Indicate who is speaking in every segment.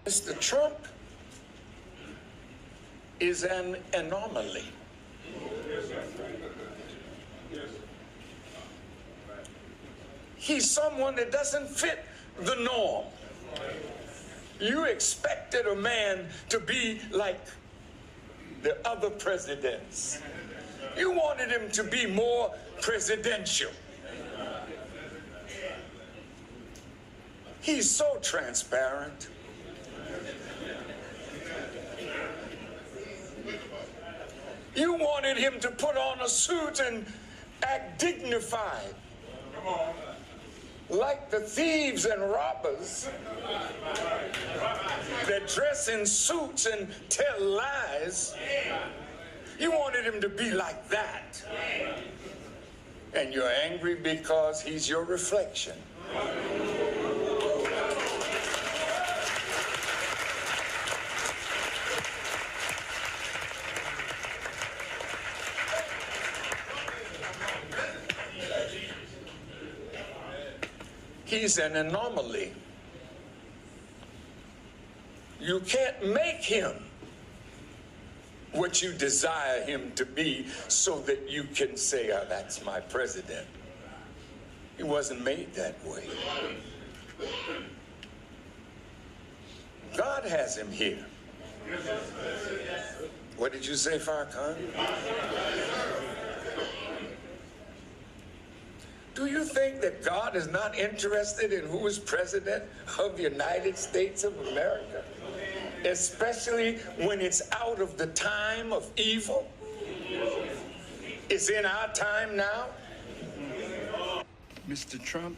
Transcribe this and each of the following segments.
Speaker 1: Mr. Trump is an anomaly. He's someone that doesn't fit the norm. You expected a man to be like the other presidents. You wanted him to be more presidential. He's so transparent. You wanted him to put on a suit and act dignified. Come on. Like the thieves and robbers that dress in suits and tell lies. You wanted him to be like that. And you're angry because he's your reflection. He's an anomaly. You can't make him what you desire him to be so that you can say, oh, that's my president. He wasn't made that way. God has him here. What did you say, Farrakhan? Do you think that God is not interested in who is president of the United States of America? Especially when it's out of the time of evil? It's in our time now. Mr. Trump,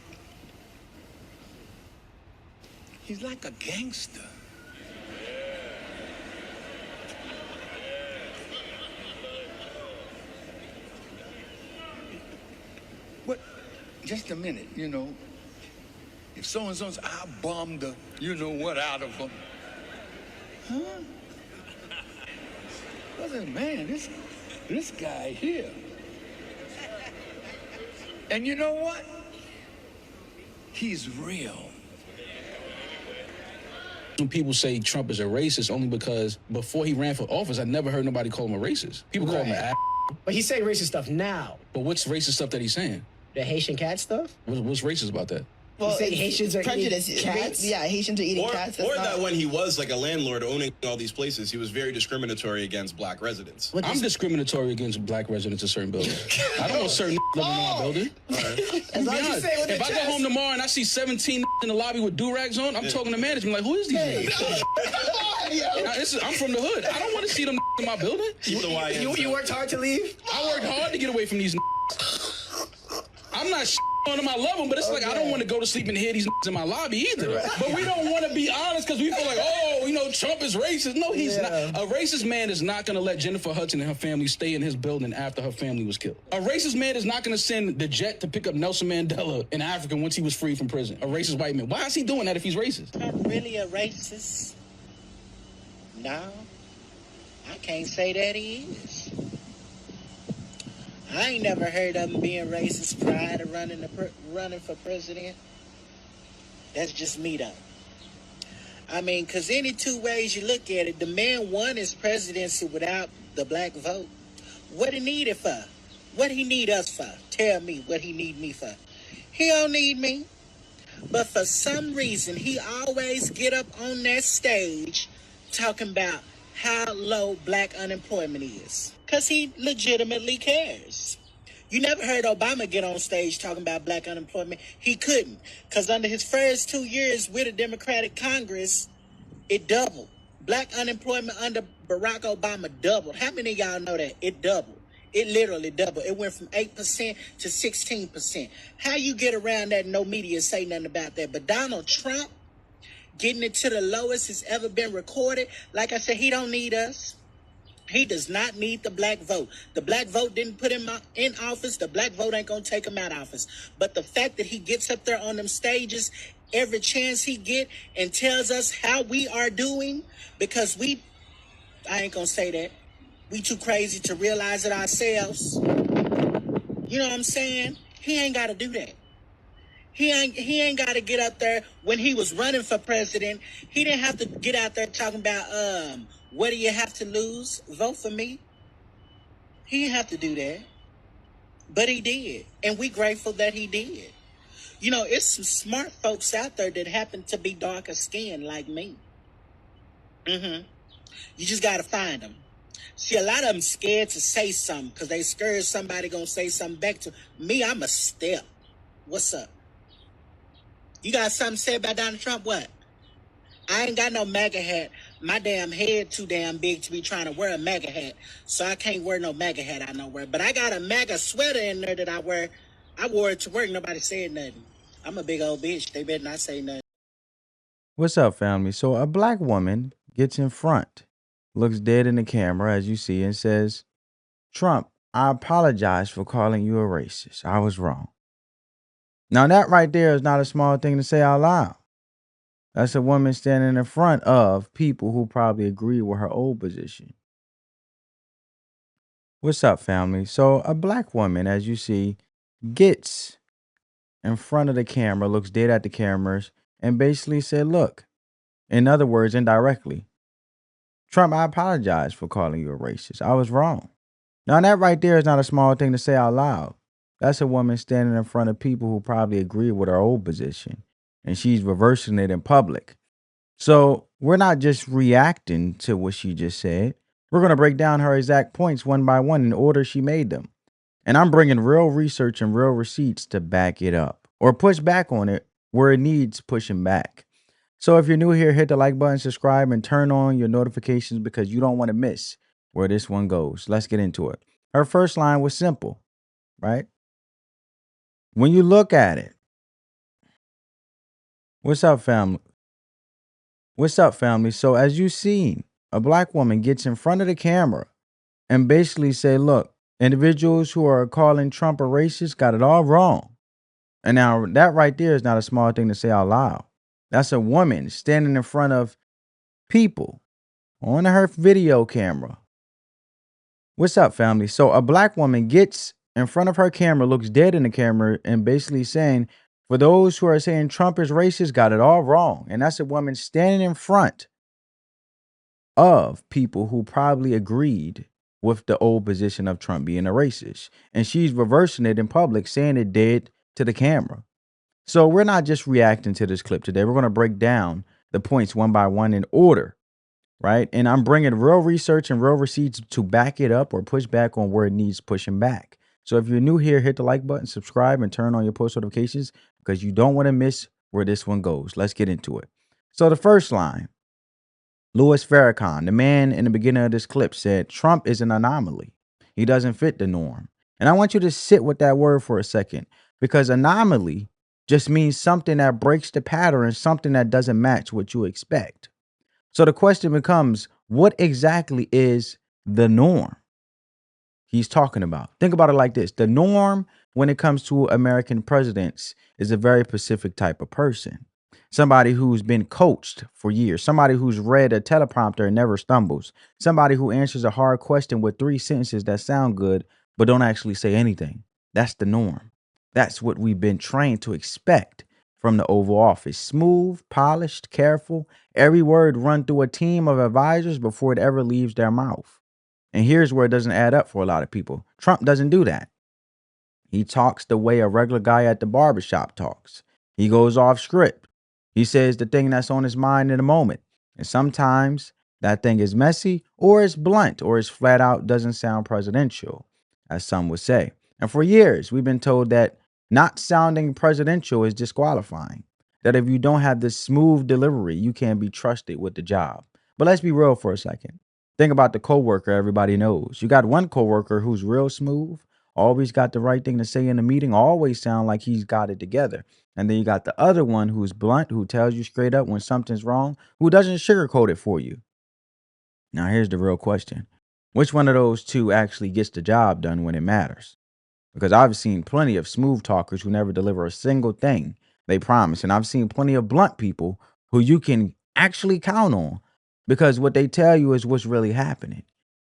Speaker 1: he's like a gangster. What? Just a minute, you know. If so-and-so's, I bombed the you-know-what out of them. Huh? I said, man, this guy here. And you know what? He's real.
Speaker 2: When people say Trump is a racist, only because before he ran for office, I never heard nobody call him a racist. People call him an ass.
Speaker 3: But he's saying racist stuff now.
Speaker 2: But what's racist stuff that he's saying?
Speaker 3: The Haitian cat stuff?
Speaker 2: What's racist about that?
Speaker 4: Well,
Speaker 3: Haitians are
Speaker 4: prejudice.
Speaker 3: eating cats?
Speaker 4: Yeah, Haitians are eating cats.
Speaker 5: Or that when he was like a landlord owning all these places, he was very discriminatory against black residents.
Speaker 2: I'm discriminatory against black residents in certain buildings. I don't want certain living in my building.
Speaker 3: As long as you say it with
Speaker 2: if
Speaker 3: the
Speaker 2: I go
Speaker 3: chest.
Speaker 2: home tomorrow and I see 17 in the lobby with do-rags on, I'm talking to management like, who is these niggas? I'm from the hood. I don't want to see them in my building.
Speaker 3: You worked hard to leave?
Speaker 2: I worked hard to get away from these I'm not on them, I love them, but it's like I don't want to go to sleep and hear these in my lobby either. Right. But we don't want to be honest because we feel like, oh, you know, Trump is racist. No, he's not. A racist man is not going to let Jennifer Hudson and her family stay in his building after her family was killed. A racist man is not going to send the jet to pick up Nelson Mandela in Africa once he was freed from prison. A racist white man. Why is he doing that if he's racist?
Speaker 6: Not really a racist. No, I can't say that he is. I ain't never heard of him being racist prior to running for president. That's just me, though. I mean, because any two ways you look at it, the man won his presidency without the black vote. What he need it for? What he need us for? Tell me what he need me for. He don't need me. But for some reason, he always get up on that stage talking about how low black unemployment is. Because he legitimately cares. You never heard Obama get on stage talking about black unemployment. He couldn't. Because under his first 2 years with a Democratic Congress, it doubled. Black unemployment under Barack Obama doubled. How many of y'all know that? It doubled. It literally doubled. It went from 8% to 16%. How you get around that and no media say nothing about that? But Donald Trump, getting it to the lowest it's ever been recorded, like I said, he don't need us. He does not need the black vote. The black vote didn't put him in office. The black vote ain't going to take him out of office. But the fact that he gets up there on them stages every chance he get and tells us how we are doing, because I ain't going to say that. We too crazy to realize it ourselves. You know what I'm saying? He ain't got to do that. He ain't got to get up there when he was running for president. He didn't have to get out there talking about what do you have to lose? Vote for me. He didn't have to do that, but he did, and we grateful that he did. You know, it's some smart folks out there that happen to be darker skinned like me. You just got to find them. See, a lot of them scared to say something because they scared somebody gonna say something back to me. I'm a step. What's up? You got something to say about Donald Trump? What? I ain't got no MAGA hat. My damn head too damn big to be trying to wear a MAGA hat. So I can't wear no MAGA hat I nowhere. But I got a MAGA sweater in there that I wear. I wore it to work. Nobody said nothing. I'm a big old bitch. They better not say nothing.
Speaker 4: What's up, family? So a black woman gets in front, looks dead in the camera, as you see, and says, Trump, I apologize for calling you a racist. I was wrong. Now, that right there is not a small thing to say out loud. That's a woman standing in front of people who probably agree with her old position. What's up, family? So a black woman, as you see, gets in front of the camera, looks dead at the cameras, and basically said, look, in other words, indirectly, Trump, I apologize for calling you a racist. I was wrong. Now, that right there is not a small thing to say out loud. That's a woman standing in front of people who probably agree with her old position, and she's reversing it in public. So we're not just reacting to what she just said. We're going to break down her exact points one by one in order she made them. And I'm bringing real research and real receipts to back it up or push back on it where it needs pushing back. So if you're new here, hit the like button, subscribe, and turn on your notifications because you don't want to miss where this one goes. Let's get into it. Her first line was simple, right? When you look at it, what's up, family? What's up, family? So as you see, a black woman gets in front of the camera and basically say, look, individuals who are calling Trump a racist got it all wrong. And now that right there is not a small thing to say out loud. That's a woman standing in front of people on her video camera. What's up, family? So a black woman gets in front of her camera, looks dead in the camera, and basically saying, for those who are saying Trump is racist, got it all wrong. And that's a woman standing in front of people who probably agreed with the old position of Trump being a racist. And she's reversing it in public, saying it dead to the camera. So we're not just reacting to this clip today. We're going to break down the points one by one in order, right? And I'm bringing real research and real receipts to back it up or push back on where it needs pushing back. So if you're new here, hit the like button, subscribe, and turn on your post notifications because you don't want to miss where this one goes. Let's get into it. So the first line, Louis Farrakhan, the man in the beginning of this clip, said, Trump is an anomaly. He doesn't fit the norm. And I want you to sit with that word for a second because anomaly just means something that breaks the pattern, something that doesn't match what you expect. So the question becomes, what exactly is the norm he's talking about? Think about it like this. The norm when it comes to American presidents is a very specific type of person. Somebody who's been coached for years, somebody who's read a teleprompter and never stumbles, somebody who answers a hard question with 3 sentences that sound good but don't actually say anything. That's the norm. That's what we've been trained to expect from the Oval Office. Smooth, polished, careful, every word run through a team of advisors before it ever leaves their mouth. And here's where it doesn't add up for a lot of people. Trump doesn't do that. He talks the way a regular guy at the barbershop talks. He goes off script. He says the thing that's on his mind in a moment. And sometimes that thing is messy or it's blunt or it's flat out doesn't sound presidential, as some would say. And for years, we've been told that not sounding presidential is disqualifying. That if you don't have this smooth delivery, you can't be trusted with the job. But let's be real for a second. Think about the coworker everybody knows. You got one coworker who's real smooth, always got the right thing to say in the meeting, always sound like he's got it together. And then you got the other one who's blunt, who tells you straight up when something's wrong, who doesn't sugarcoat it for you. Now, here's the real question. Which one of those two actually gets the job done when it matters? Because I've seen plenty of smooth talkers who never deliver a single thing they promise. And I've seen plenty of blunt people who you can actually count on because what they tell you is what's really happening.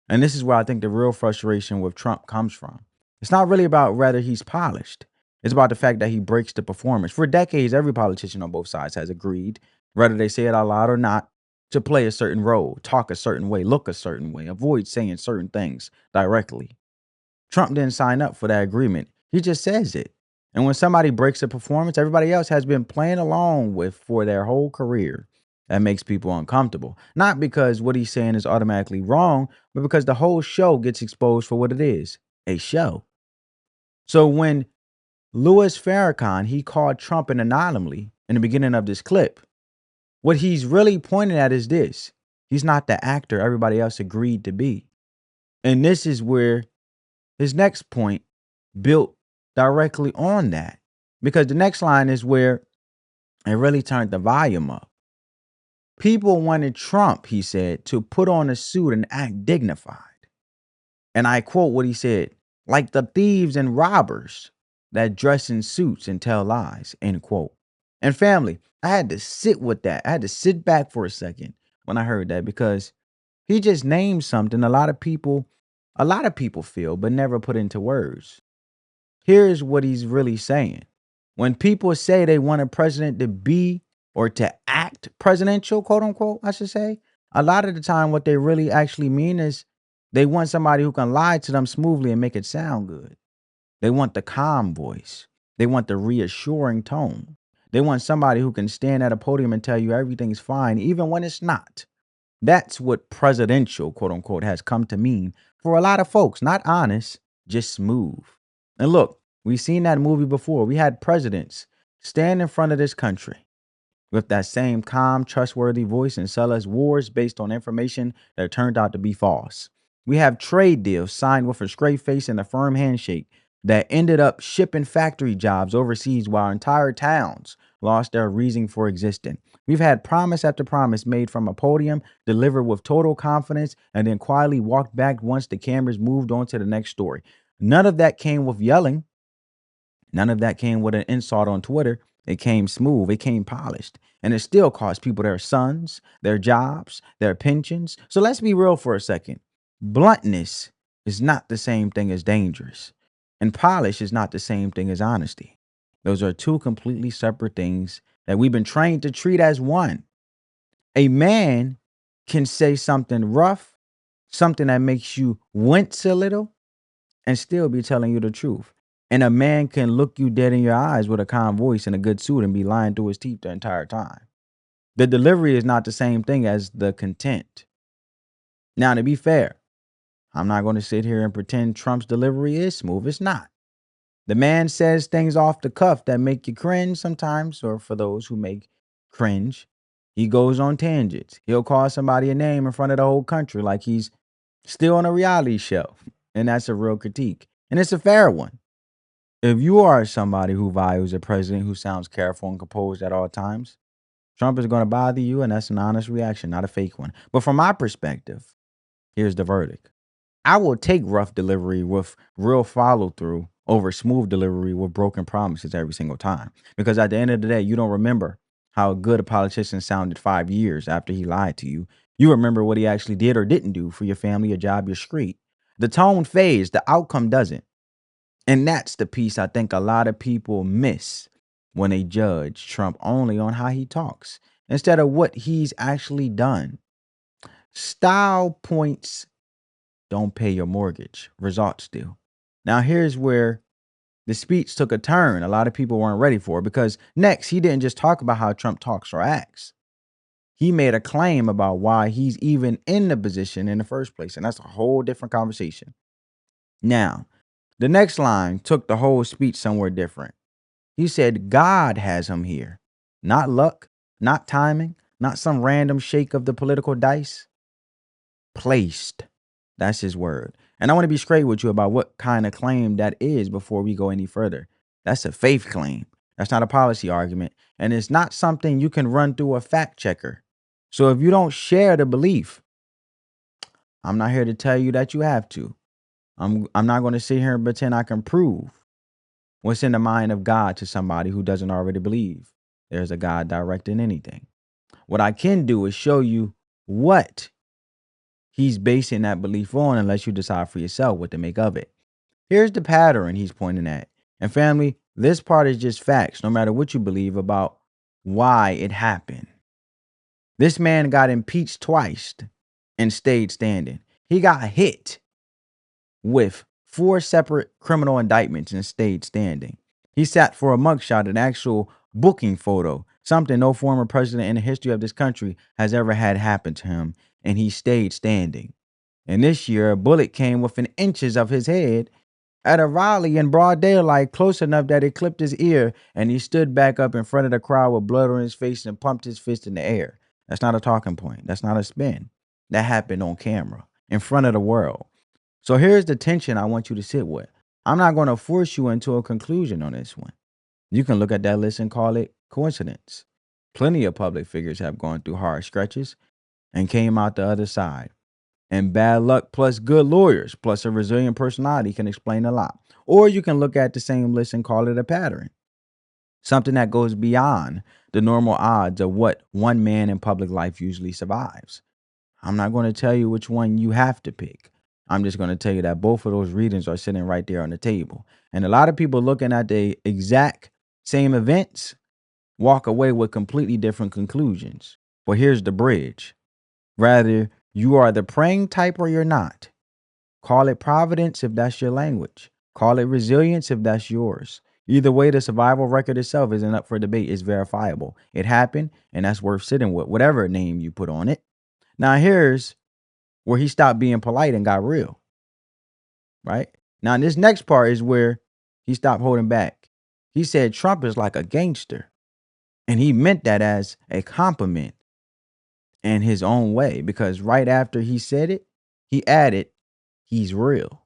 Speaker 4: And this is where I think the real frustration with Trump comes from. It's not really about whether he's polished. It's about the fact that he breaks the performance. For decades, every politician on both sides has agreed, whether they say it out loud or not, to play a certain role, talk a certain way, look a certain way, avoid saying certain things directly. Trump didn't sign up for that agreement. He just says it. And when somebody breaks a performance, everybody else has been playing along with for their whole career. That makes people uncomfortable. Not because what he's saying is automatically wrong, but because the whole show gets exposed for what it is, a show. So when Louis Farrakhan, he called Trump an anomaly in the beginning of this clip, what he's really pointing at is this. He's not the actor everybody else agreed to be. And this is where his next point built directly on that. Because the next line is where it really turned the volume up. People wanted Trump, he said, to put on a suit and act dignified. And I quote what he said, like the thieves and robbers that dress in suits and tell lies, end quote. And family, I had to sit with that. I had to sit back for a second when I heard that, because he just named something a lot of people feel but never put into words. Here's what he's really saying. When people say they want a president to be or to act presidential, quote unquote, I should say, a lot of the time what they really actually mean is they want somebody who can lie to them smoothly and make it sound good. They want the calm voice. They want the reassuring tone. They want somebody who can stand at a podium and tell you everything's fine, even when it's not. That's what presidential, quote unquote, has come to mean for a lot of folks. Not honest, just smooth. And look, we've seen that movie before. We had presidents stand in front of this country with that same calm, trustworthy voice and sell us wars based on information that turned out to be false. We have trade deals signed with a straight face and a firm handshake that ended up shipping factory jobs overseas while entire towns lost their reason for existing. We've had promise after promise made from a podium, delivered with total confidence, and then quietly walked back once the cameras moved on to the next story. None of that came with yelling. None of that came with an insult on Twitter. It came smooth. It came polished. And it still cost people their sons, their jobs, their pensions. So let's be real for a second. Bluntness is not the same thing as dangerous. And polish is not the same thing as honesty. Those are two completely separate things that we've been trained to treat as one. A man can say something rough, something that makes you wince a little, and still be telling you the truth. And a man can look you dead in your eyes with a calm voice and a good suit and be lying through his teeth the entire time. The delivery is not the same thing as the content. Now, to be fair, I'm not going to sit here and pretend Trump's delivery is smooth. It's not. The man says things off the cuff that make you cringe sometimes, or for those who make cringe. He goes on tangents. He'll call somebody a name in front of the whole country like he's still on a reality show. And that's a real critique. And it's a fair one. If you are somebody who values a president who sounds careful and composed at all times, Trump is going to bother you, and that's an honest reaction, not a fake one. But from my perspective, here's the verdict. I will take rough delivery with real follow-through over smooth delivery with broken promises every single time. Because at the end of the day, you don't remember how good a politician sounded 5 years after he lied to you. You remember what he actually did or didn't do for your family, your job, your street. The tone fades, the outcome doesn't. And that's the piece I think a lot of people miss when they judge Trump only on how he talks instead of what he's actually done. Style points don't pay your mortgage. Results do. Now, here's where the speech took a turn a lot of people weren't ready for, because next, he didn't just talk about how Trump talks or acts. He made a claim about why he's even in the position in the first place, and that's a whole different conversation. Now, the next line took the whole speech somewhere different. He said God has him here. Not luck, not timing, not some random shake of the political dice. Placed. That's his word. And I want to be straight with you about what kind of claim that is before we go any further. That's a faith claim. That's not a policy argument. And it's not something you can run through a fact checker. So if you don't share the belief, I'm not here to tell you that you have to. I'm not going to sit here and pretend I can prove what's in the mind of God to somebody who doesn't already believe there's a God directing anything. What I can do is show you what he's basing that belief on, unless you decide for yourself what to make of it. Here's the pattern he's pointing at. And family, this part is just facts, no matter what you believe about why it happened. This man got impeached twice and stayed standing. He got hit with 4 separate criminal indictments and stayed standing. He sat for a mugshot, an actual booking photo, something no former president in the history of this country has ever had happen to him, and he stayed standing. And this year, a bullet came within inches of his head at a rally in broad daylight, close enough that it clipped his ear, and he stood back up in front of the crowd with blood on his face and pumped his fist in the air. That's not a talking point. That's not a spin. That happened on camera, in front of the world. So here's the tension I want you to sit with. I'm not going to force you into a conclusion on this one. You can look at that list and call it coincidence. Plenty of public figures have gone through hard stretches and came out the other side. And bad luck plus good lawyers plus a resilient personality can explain a lot. Or you can look at the same list and call it a pattern. Something that goes beyond the normal odds of what one man in public life usually survives. I'm not going to tell you which one you have to pick. I'm just going to tell you that both of those readings are sitting right there on the table. And a lot of people looking at the exact same events walk away with completely different conclusions. But here's the bridge. Rather, you are the praying type or you're not. Call it providence if that's your language. Call it resilience if that's yours. Either way, the survival record itself isn't up for debate. It's verifiable. It happened, and that's worth sitting with, whatever name you put on it. Now, here's where he stopped being polite and got real. Right? Now, this next part is where he stopped holding back. He said Trump is like a gangster. And he meant that as a compliment in his own way, because right after he said it, he added, he's real.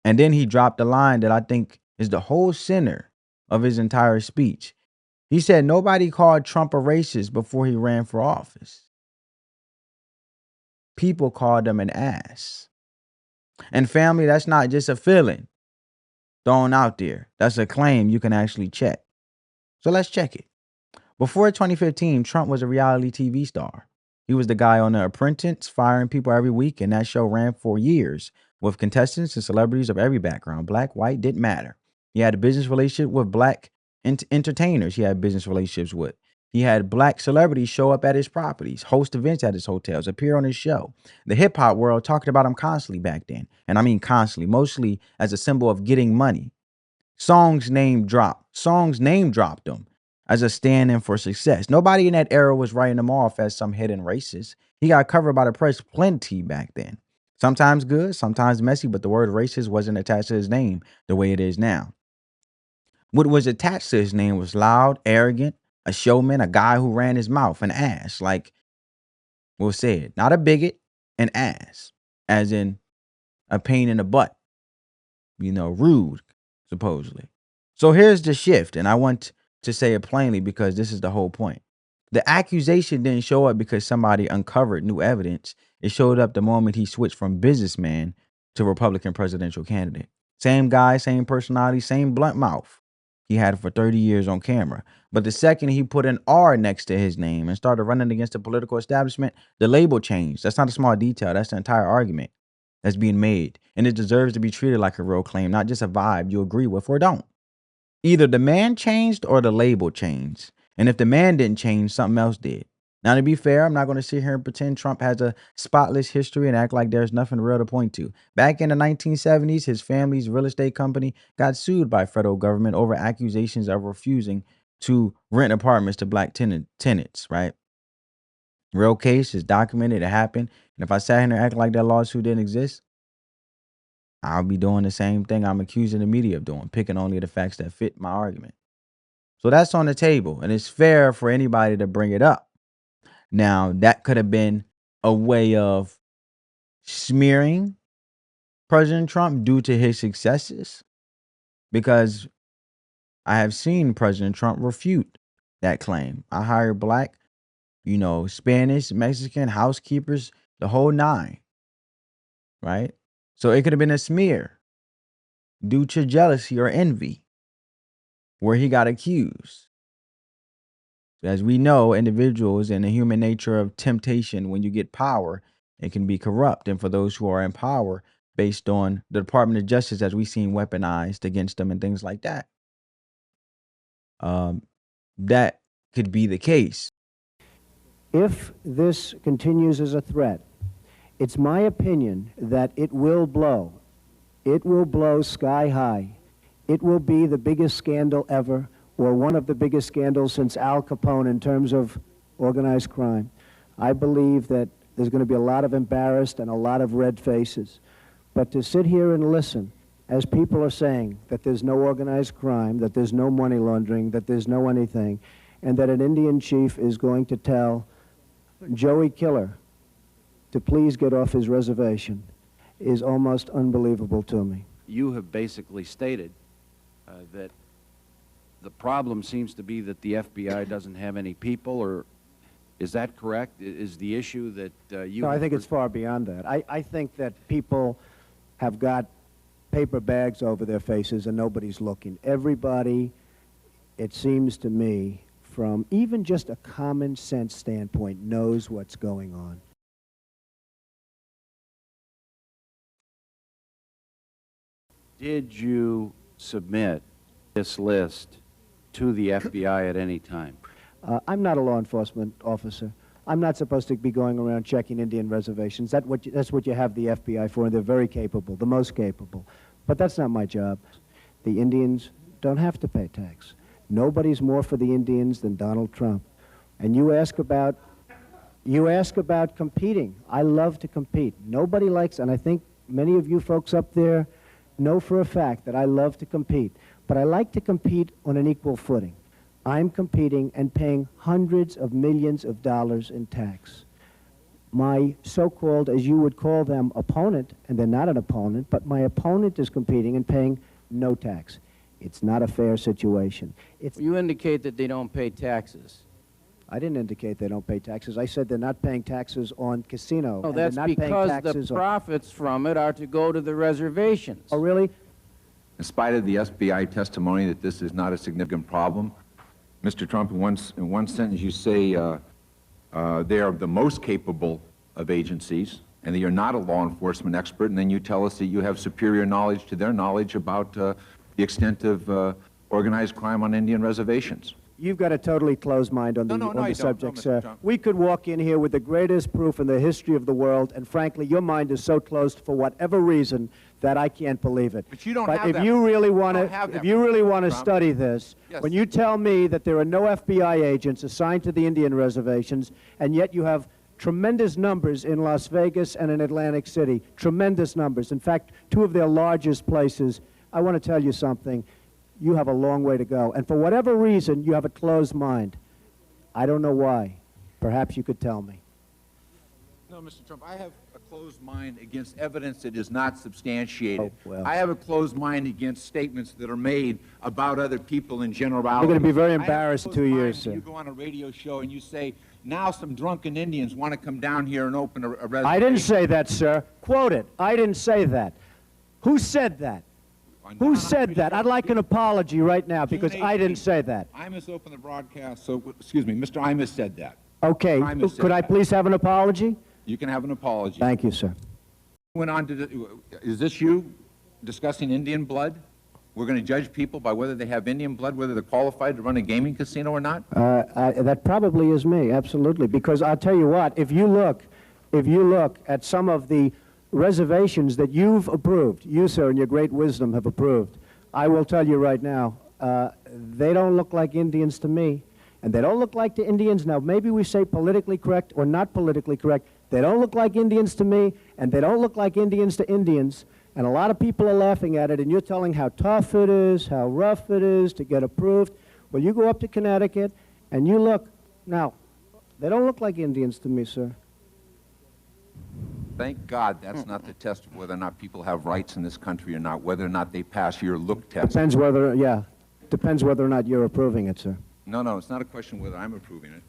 Speaker 4: And then he dropped a line that I think is the whole center of his entire speech. He said nobody called Trump a racist before he ran for office. People called him an ass. And family, that's not just a feeling thrown out there. That's a claim you can actually check. So let's check it. Before 2015, Trump was a reality TV star. He was the guy on The Apprentice firing people every week, and that show ran for years with contestants and celebrities of every background. Black, white, didn't matter. He had a business relationship with black entertainers he had business relationships with. He had black celebrities show up at his properties, host events at his hotels, appear on his show. The hip hop world talked about him constantly back then. And I mean constantly, mostly as a symbol of getting money. Songs name dropped him as a stand-in for success. Nobody in that era was writing him off as some hidden racist. He got covered by the press plenty back then. Sometimes good, sometimes messy, but the word racist wasn't attached to his name the way it is now. What was attached to his name was loud, arrogant, a showman, a guy who ran his mouth, an ass, like Will said. Not a bigot, an ass, as in a pain in the butt. Rude, supposedly. So here's the shift, and I want to say it plainly because this is the whole point. The accusation didn't show up because somebody uncovered new evidence. It showed up the moment he switched from businessman to Republican presidential candidate. Same guy, same personality, same blunt mouth he had for 30 years on camera. But the second he put an R next to his name and started running against the political establishment, the label changed. That's not a small detail. That's the entire argument that's being made. And it deserves to be treated like a real claim, not just a vibe you agree with or don't. Either the man changed or the label changed. And if the man didn't change, something else did. Now, to be fair, I'm not going to sit here and pretend Trump has a spotless history and act like there's nothing real to point to. Back in the 1970s, his family's real estate company got sued by federal government over accusations of refusing to rent apartments to black tenants, right? Real case is documented. It happened. And if I sat here and acted like that lawsuit didn't exist, I'll be doing the same thing I'm accusing the media of doing, picking only the facts that fit my argument. So that's on the table, and it's fair for anybody to bring it up. Now, that could have been a way of smearing President Trump due to his successes, because I have seen President Trump refute that claim. I hired black, Spanish, Mexican housekeepers, the whole nine, right? So it could have been a smear due to jealousy or envy where he got accused. As we know, individuals and the human nature of temptation, when you get power, it can be corrupt. And for those who are in power, based on the Department of Justice, as we've seen weaponized against them and things like that. that could be the case.
Speaker 7: If this continues as a threat, it's my opinion that it will blow. It will blow sky high. It will be the biggest scandal ever, or one of the biggest scandals since Al Capone in terms of organized crime. I believe that there's going to be a lot of embarrassed and a lot of red faces. But to sit here and listen, as people are saying that there's no organized crime, that there's no money laundering, that there's no anything, and that an Indian chief is going to tell Joey Killer to please get off his reservation, is almost unbelievable to me.
Speaker 8: You have basically stated that the problem seems to be that the FBI doesn't have any people, or is that correct? Is the issue that you...
Speaker 7: No, I think it's far beyond that. I think that people have got paper bags over their faces and nobody's looking. Everybody, it seems to me, from even just a common sense standpoint, knows what's going on.
Speaker 8: Did you submit this list to the FBI at any time?
Speaker 7: I'm not a law enforcement officer. I'm not supposed to be going around checking Indian reservations. That's what you have the FBI for, and they're very capable, the most capable. But that's not my job. The Indians don't have to pay tax. Nobody's more for the Indians than Donald Trump. And you ask about competing. I love to compete. Nobody likes, and I think many of you folks up there know for a fact that I love to compete. But I like to compete on an equal footing. I'm competing and paying hundreds of millions of dollars in tax. My so-called, as you would call them, opponent, and they're not an opponent, but my opponent is competing and paying no tax. It's not a fair situation.
Speaker 8: You indicate that they don't pay taxes.
Speaker 7: I didn't indicate they don't pay taxes. I said they're not paying taxes on casino.
Speaker 8: No, that's because the profits from it are to go to the reservations.
Speaker 7: Oh, really?
Speaker 9: In spite of the FBI testimony that this is not a significant problem, Mr. Trump, in one sentence you say they are the most capable of agencies and that you're not a law enforcement expert, and then you tell us that you have superior knowledge to their knowledge about the extent of organized crime on Indian reservations.
Speaker 7: You've got a totally closed mind on the subject, sir. We could walk in here with the greatest proof in the history of the world, and frankly, your mind is so closed for whatever reason that I can't believe it.
Speaker 9: But you don't
Speaker 7: have
Speaker 9: that.
Speaker 7: If you really want to study this,
Speaker 9: yes.
Speaker 7: When you tell me that there are no FBI agents assigned to the Indian reservations, and yet you have tremendous numbers in Las Vegas and in Atlantic City, tremendous numbers. In fact, two of their largest places. I want to tell you something. You have a long way to go. And for whatever reason, you have a closed mind. I don't know why. Perhaps you could tell me.
Speaker 9: No, Mr. Trump, I have a closed mind against evidence that is not substantiated.
Speaker 7: Oh, well.
Speaker 9: I have a closed mind against statements that are made about other people in generality.
Speaker 7: You're going to be very embarrassed in 2 years, sir.
Speaker 9: You go on a radio show and you say, now some drunken Indians want to come down here and open a reservation.
Speaker 7: I didn't say that, sir. Quote it. I didn't say that. Who said that? Who said that? I'd like an apology right now because I didn't say that.
Speaker 9: Imus opened the broadcast, so, excuse me, Mr. Imus said that.
Speaker 7: Okay. Could I please have an apology?
Speaker 9: You can have an apology.
Speaker 7: Thank you, sir.
Speaker 9: Went on to, is this you discussing Indian blood? We're going to judge people by whether they have Indian blood, whether they're qualified to run a gaming casino or not?
Speaker 7: That probably is me, absolutely. Because I'll tell you what, if you look at some of the reservations that you've approved, you, sir, in your great wisdom have approved, I will tell you right now, they don't look like Indians to me. And they don't look like the Indians. Now, maybe we say politically correct or not politically correct. They don't look like Indians to me, and they don't look like Indians to Indians. And a lot of people are laughing at it, and you're telling how tough it is, how rough it is to get approved. Well, you go up to Connecticut, and you look. Now, they don't look like Indians to me, sir.
Speaker 9: Thank God that's not the test of whether or not people have rights in this country or not, whether or not they pass your look test.
Speaker 7: Depends whether, yeah, depends whether or not you're approving it, sir.
Speaker 9: No, it's not a question whether I'm approving it.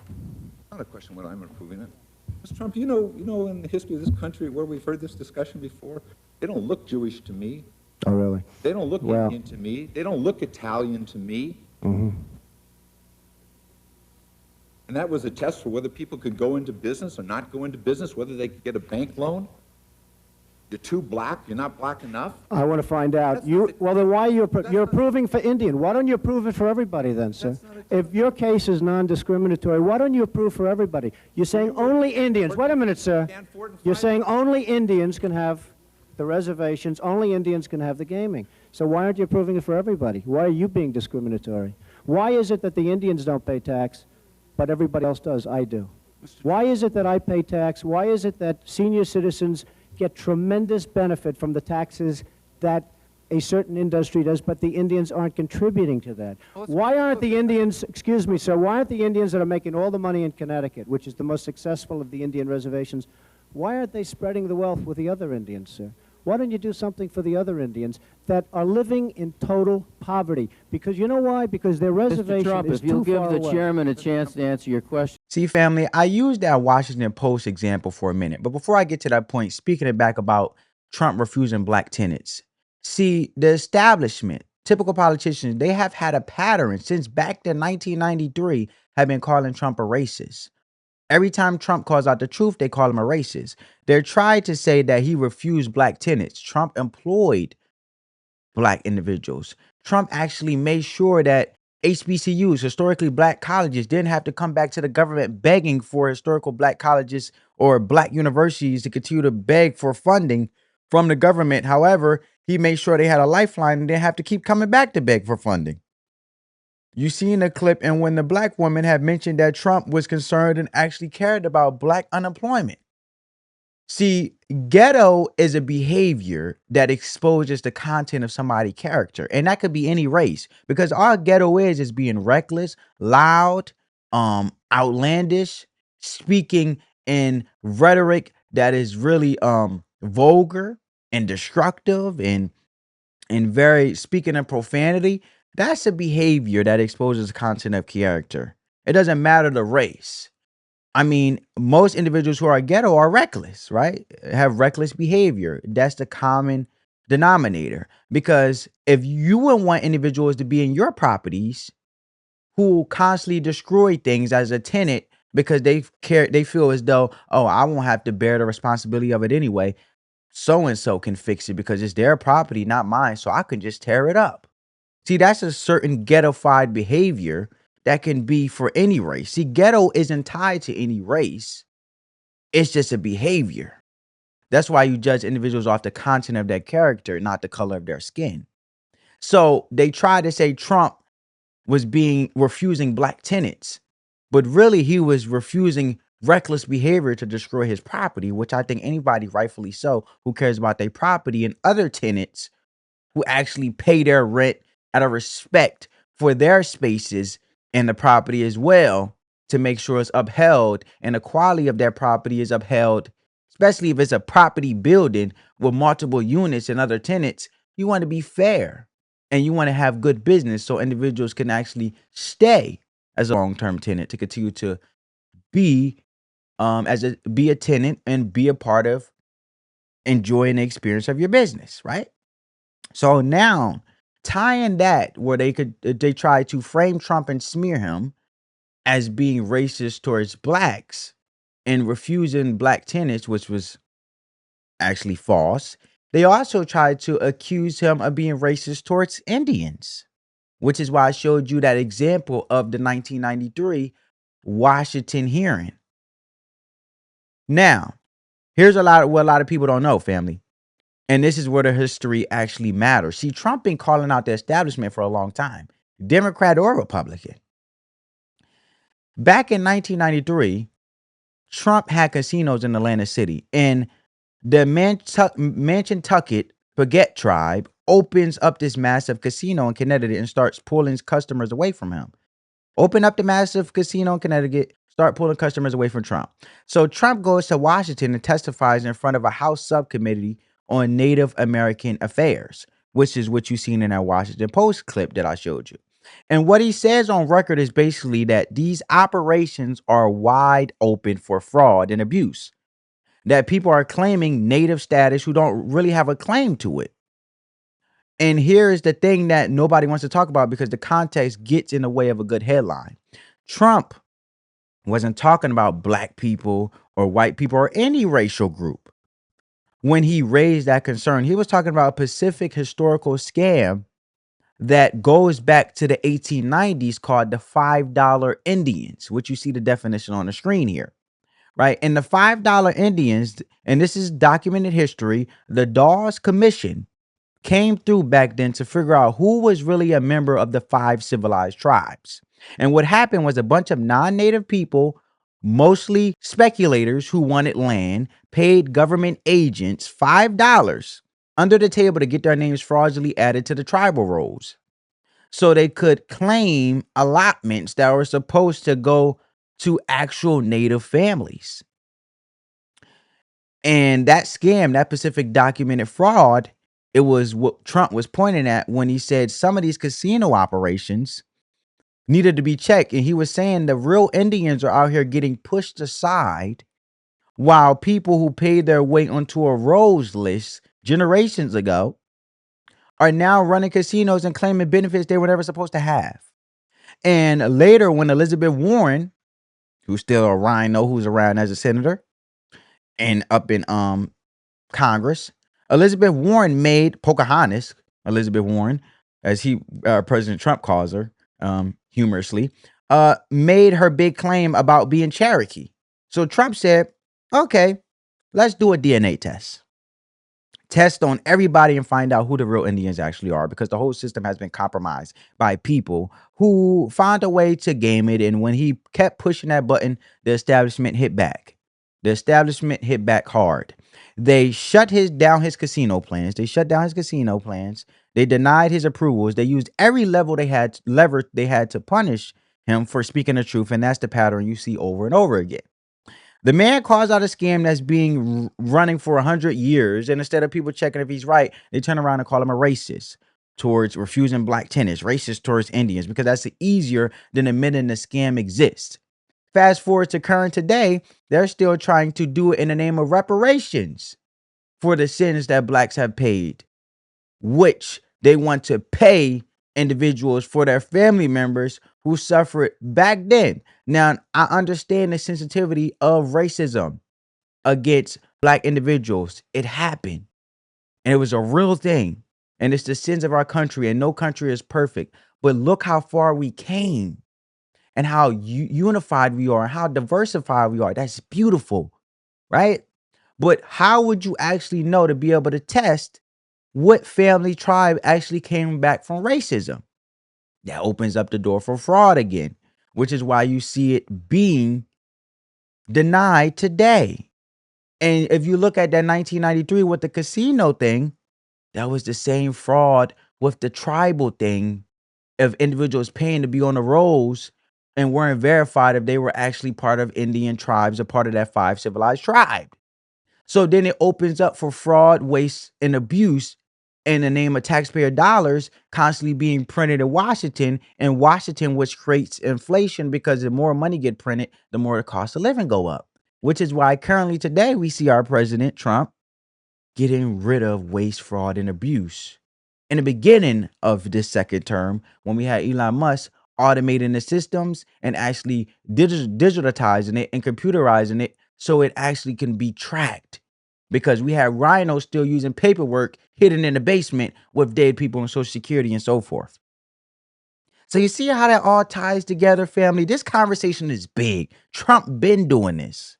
Speaker 9: It's not a question whether I'm approving it. Mr. Trump, you know in the history of this country where we've heard this discussion before, they don't look Jewish to me.
Speaker 7: Oh, really?
Speaker 9: They don't look Indian to me. They don't look Italian to me.
Speaker 7: Mm-hmm.
Speaker 9: And that was a test for whether people could go into business or not go into business, whether they could get a bank loan. You're too black? You're not black enough?
Speaker 7: I want to find out. Well, then why you're approving for Indian? Why don't you approve it for everybody then, sir? If your case is non-discriminatory, why don't you approve for everybody? You're saying only Indians. Wait a minute, sir. You're saying only Indians can have the reservations, only Indians can have the gaming. So why aren't you approving it for everybody? Why are you being discriminatory? Why is it that the Indians don't pay tax, but everybody else does? I do. Why is it that I pay tax? Why is it that senior citizens get tremendous benefit from the taxes that a certain industry does, but the Indians aren't contributing to that? Why aren't the Indians, excuse me, sir, why aren't the Indians that are making all the money in Connecticut, which is the most successful of the Indian reservations, why aren't they spreading the wealth with the other Indians, sir? Why don't you do something for the other Indians that are living in total poverty? Because you know why? Because their reservation
Speaker 10: Mr. Trump,
Speaker 7: is
Speaker 10: if you'll
Speaker 7: too
Speaker 10: give
Speaker 7: far
Speaker 10: the
Speaker 7: away.
Speaker 10: chairman a chance to answer your question.
Speaker 4: See, family, I used that Washington Post example for a minute, but before I get to that point, speaking it back about Trump refusing black tenants. See, the establishment, typical politicians, they have had a pattern since back in 1993, have been calling Trump a racist. Every time Trump calls out the truth, they call him a racist. They're trying to say that he refused black tenants. Trump employed black individuals. Trump actually made sure that HBCUs, historically black colleges, didn't have to come back to the government begging for historical black colleges or black universities to continue to beg for funding from the government. However, he made sure they had a lifeline and didn't have to keep coming back to beg for funding. You see in the clip, and when the black woman had mentioned that Trump was concerned and actually cared about black unemployment. See, ghetto is a behavior that exposes the content of somebody's character, and that could be any race, because all ghetto is being reckless, loud, outlandish, speaking in rhetoric that is really vulgar and destructive and very speaking in profanity. That's a behavior that exposes content of character. It doesn't matter the race. I mean, most individuals who are ghetto are reckless, right? Have reckless behavior. That's the common denominator. Because if you would want individuals to be in your properties who constantly destroy things as a tenant because they feel as though, oh, I won't have to bear the responsibility of it anyway. So and so can fix it because it's their property, not mine. So I can just tear it up. See, that's a certain ghettofied behavior that can be for any race. See, ghetto isn't tied to any race. It's just a behavior. That's why you judge individuals off the content of their character, not the color of their skin. So they try to say Trump was refusing black tenants, but really he was refusing reckless behavior to destroy his property, which I think anybody, rightfully so, who cares about their property, and other tenants who actually pay their rent out of respect for their spaces and the property as well, to make sure it's upheld and the quality of their property is upheld, especially if it's a property building with multiple units and other tenants. You want to be fair and you want to have good business so individuals can actually stay as a long-term tenant to continue to be be a tenant and be a part of enjoying the experience of your business, right? So now, tying that where they try to frame Trump and smear him as being racist towards blacks and refusing black tenants, which was actually false. They also tried to accuse him of being racist towards Indians, which is why I showed you that example of the 1993 Washington hearing. Now, here's what a lot of people don't know, family. And this is where the history actually matters. See, Trump been calling out the establishment for a long time, Democrat or Republican. Back in 1993, Trump had casinos in Atlantic City, and the Manchuntucket Baguette tribe opens up this massive casino in Connecticut and starts pulling customers away from him. Open up the massive casino in Connecticut, start pulling customers away from Trump. So Trump goes to Washington and testifies in front of a House subcommittee on Native American affairs, which is what you seen in that Washington Post clip that I showed you. And what he says on record is basically that these operations are wide open for fraud and abuse, that people are claiming native status who don't really have a claim to it. And here is the thing that nobody wants to talk about because the context gets in the way of a good headline. Trump wasn't talking about black people or white people or any racial group. when he raised that concern. He was talking about a Pacific historical scam that goes back to the 1890s called the $5 Indians, which you see the definition on the screen here, right? And the $5 Indians, and this is documented history, the Dawes Commission came through back then to figure out who was really a member of the 5 civilized tribes. And what happened was a bunch of non-native people, mostly speculators who wanted land, paid government agents $5 under the table to get their names fraudulently added to the tribal rolls so they could claim allotments that were supposed to go to actual native families. And that scam, that Pacific documented fraud, it was what Trump was pointing at when he said some of these casino operations needed to be checked. And he was saying the real Indians are out here getting pushed aside while people who paid their way onto a Rose list generations ago are now running casinos and claiming benefits they were never supposed to have. And later, when Elizabeth Warren, who's still a rhino who's around as a senator and up in Congress, Elizabeth Warren made Pocahontas, Elizabeth Warren, as President Trump calls her, humorously, made her big claim about being Cherokee. So Trump said, okay, let's do a DNA test on everybody and find out who the real Indians actually are, because the whole system has been compromised by people who found a way to game it. And when he kept pushing that button, the establishment hit back. The establishment hit back hard. They shut down his casino plans. They denied his approvals. They used every lever they had to punish him for speaking the truth. And that's the pattern you see over and over again. The man calls out a scam that's been running for 100 years. And instead of people checking if he's right, they turn around and call him a racist towards refusing black tenants, racist towards Indians, because that's easier than admitting the scam exists. Fast forward to current today, they're still trying to do it in the name of reparations for the sins that blacks have paid, which they want to pay individuals for their family members who suffered back then. Now, I understand the sensitivity of racism against black individuals. It happened, and it was a real thing, and it's the sins of our country, and no country is perfect. But look how far we came and how unified we are and how diversified we are. That's beautiful, right? But how would you actually know to be able to test what family tribe actually came back from racism? That opens up the door for fraud again, which is why you see it being denied today. And if you look at that 1993 with the casino thing, that was the same fraud with the tribal thing of individuals paying to be on the rolls and weren't verified if they were actually part of Indian tribes or part of that 5 civilized tribe. So then it opens up for fraud, waste, and abuse in the name of taxpayer dollars constantly being printed in Washington, and Washington, which creates inflation, because the more money get printed, the more the cost of living go up, which is why currently today we see our president Trump getting rid of waste, fraud, and abuse. In the beginning of this second term, when we had Elon Musk automating the systems and actually digitalizing it and computerizing it so it actually can be tracked, because we had rhinos still using paperwork hidden in the basement with dead people on Social Security and so forth. So you see how that all ties together, family? This conversation is big. Trump been doing this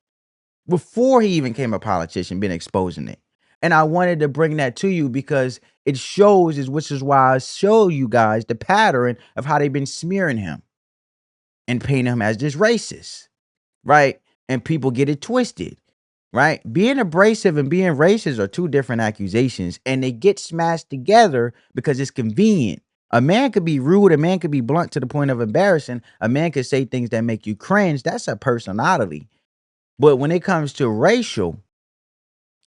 Speaker 4: before he even became a politician, been exposing it. And I wanted to bring that to you because it shows, which is why I show you guys the pattern of how they've been smearing him and painting him as this racist, right? And people get it twisted, right? Being abrasive and being racist are two different accusations, and they get smashed together because it's convenient. A man could be rude, a man could be blunt to the point of embarrassing, a man could say things that make you cringe. That's a personality. But when it comes to racial,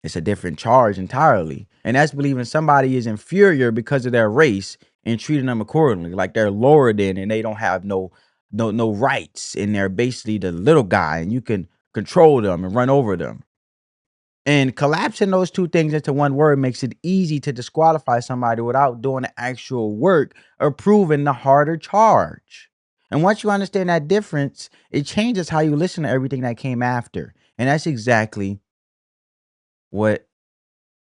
Speaker 4: it's a different charge entirely. And that's believing somebody is inferior because of their race and treating them accordingly, like they're lower than and they don't have no rights, and they're basically the little guy and you can control them and run over them. And collapsing those two things into one word makes it easy to disqualify somebody without doing the actual work or proving the harder charge. And once you understand that difference, it changes how you listen to everything that came after. And that's exactly what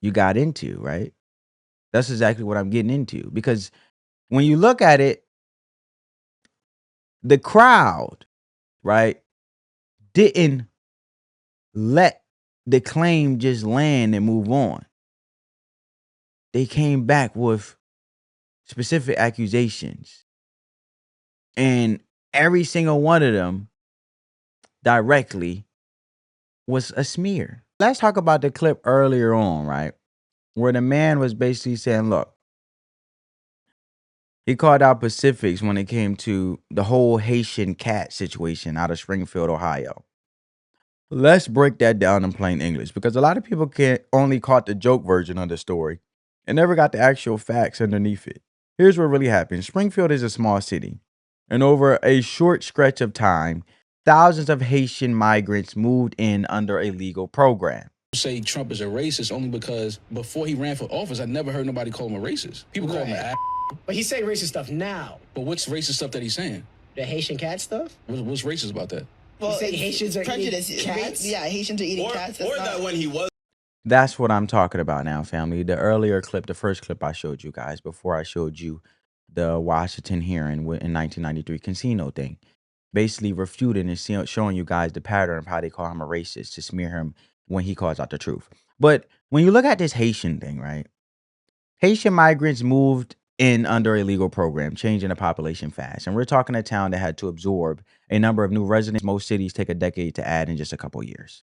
Speaker 4: you got into, right? That's exactly what I'm getting into. Because when you look at it, the crowd, right, didn't let the claim just land and move on. They came back with specific accusations. And every single one of them directly was a smear. Let's talk about the clip earlier on, right? Where the man was basically saying, look, he called out Pacifics when it came to the whole Haitian cat situation out of Springfield, Ohio. Let's break that down in plain English because a lot of people only caught the joke version of the story and never got the actual facts underneath it. Here's what really happened. Springfield is a small city, and over a short stretch of time, thousands of Haitian migrants moved in under a legal program.
Speaker 2: Say Trump is a racist only because before he ran for office, I never heard nobody call him a racist. People call him an ass.
Speaker 3: But he's saying racist stuff now.
Speaker 2: But what's racist stuff that he's saying?
Speaker 3: The Haitian cat stuff?
Speaker 2: What's racist about that?
Speaker 3: Well, Haitians are
Speaker 11: prejudice.
Speaker 3: eating cats?
Speaker 11: Yeah, Haitians are eating cats.
Speaker 5: Or that when he was.
Speaker 4: That's what I'm talking about now, family. The earlier clip, the first clip I showed you guys before I showed you the Washington hearing in 1993 casino thing, basically refuting and showing you guys the pattern of how they call him a racist to smear him when he calls out the truth. But when you look at this Haitian thing, right? Haitian migrants moved in under a legal program, changing the population fast. And we're talking a town that had to absorb a number of new residents. Most cities take a decade to add in just a couple years.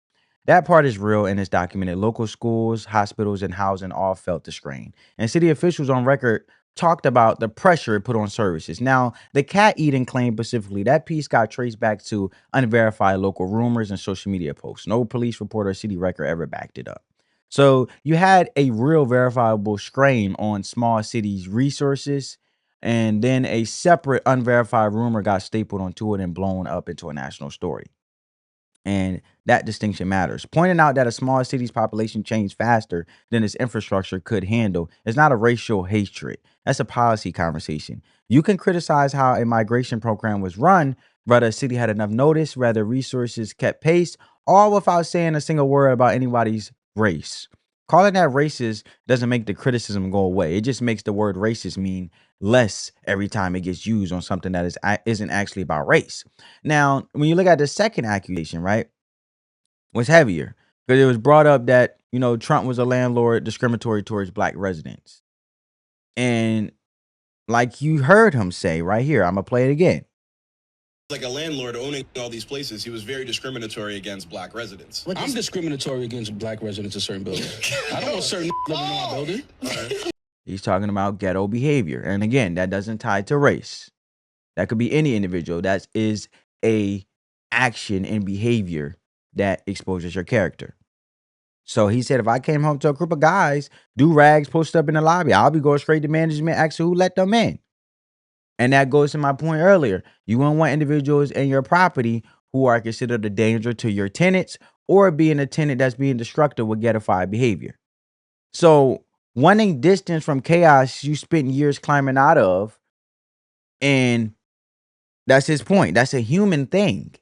Speaker 4: That part is real and it's documented. Local schools, hospitals, and housing all felt the strain. And city officials on record talked about the pressure it put on services. Now, the cat eating claim specifically, that piece got traced back to unverified local rumors and social media posts. No police report or city record ever backed it up. So you had a real verifiable strain on small cities' resources, and then a separate unverified rumor got stapled onto it and blown up into a national story. And that distinction matters. Pointing out that a small city's population changed faster than its infrastructure could handle is not a racial hatred. That's a policy conversation. You can criticize how a migration program was run, whether a city had enough notice, whether resources kept pace, all without saying a single word about anybody's race. Calling that racist doesn't make the criticism go away. It just makes the word racist mean less every time it gets used on something that isn't actually about race. Now, when you look at the second accusation, right, was heavier because it was brought up that, Trump was a landlord discriminatory towards black residents. And like you heard him say right here, I'm going to play it again.
Speaker 5: Like a landlord owning all these places, he was very discriminatory against black residents.
Speaker 2: I'm discriminatory against black residents in certain buildings. I don't want certain living in my building.
Speaker 4: He's talking about ghetto behavior. And again, that doesn't tie to race. That could be any individual. That is a action and behavior that exposes your character. So he said, if I came home to a group of guys, do rags posted up in the lobby, I'll be going straight to management, asking who let them in. And that goes to my point earlier. You won't want individuals in your property who are considered a danger to your tenants or being a tenant that's being destructive with ghettofied behavior. So wanting distance from chaos you spent years climbing out of, and that's his point. That's a human thing.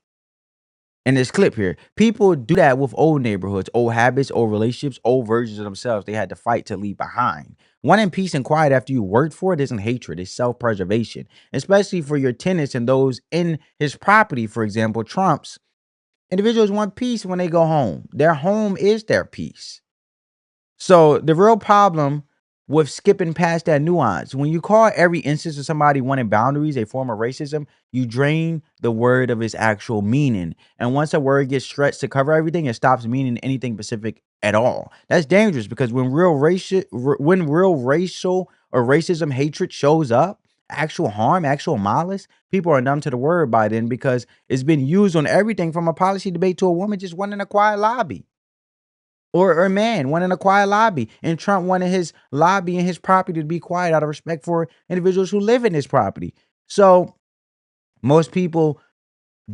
Speaker 4: In this clip here, people do that with old neighborhoods, old habits, old relationships, old versions of themselves they had to fight to leave behind. Wanting peace and quiet after you worked for it isn't hatred, it's self-preservation, especially for your tenants and those in his property. For example, Trump's individuals want peace when they go home. Their home is their peace. So the real problem with skipping past that nuance, when you call every instance of somebody wanting boundaries a form of racism, you drain the word of its actual meaning. And once a word gets stretched to cover everything, it stops meaning anything specific at all. That's dangerous because when real racial or racism hatred shows up, actual harm, actual malice, people are numb to the word by then because it's been used on everything from a policy debate to a woman just wanting a quiet lobby. Or a man wanting a quiet lobby, and Trump wanted his lobby and his property to be quiet out of respect for individuals who live in his property. So most people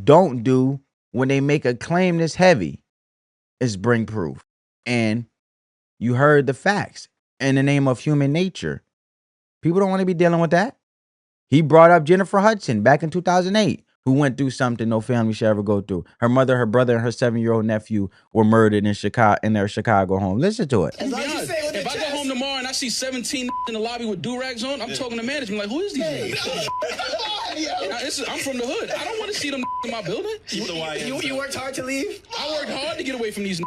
Speaker 4: don't do when they make a claim this heavy is bring proof. And you heard the facts in the name of human nature. People don't want to be dealing with that. He brought up Jennifer Hudson back in 2008, who went through something no family should ever go through. Her mother, her brother, and her 7-year-old nephew were murdered in their Chicago home. Listen to it.
Speaker 2: If I go home tomorrow and I see 17 in the lobby with do-rags on, I'm talking to management like, who is these niggas? I'm from the hood. I don't want to see them in my building.
Speaker 3: You worked hard to leave?
Speaker 2: I worked hard to get away from these.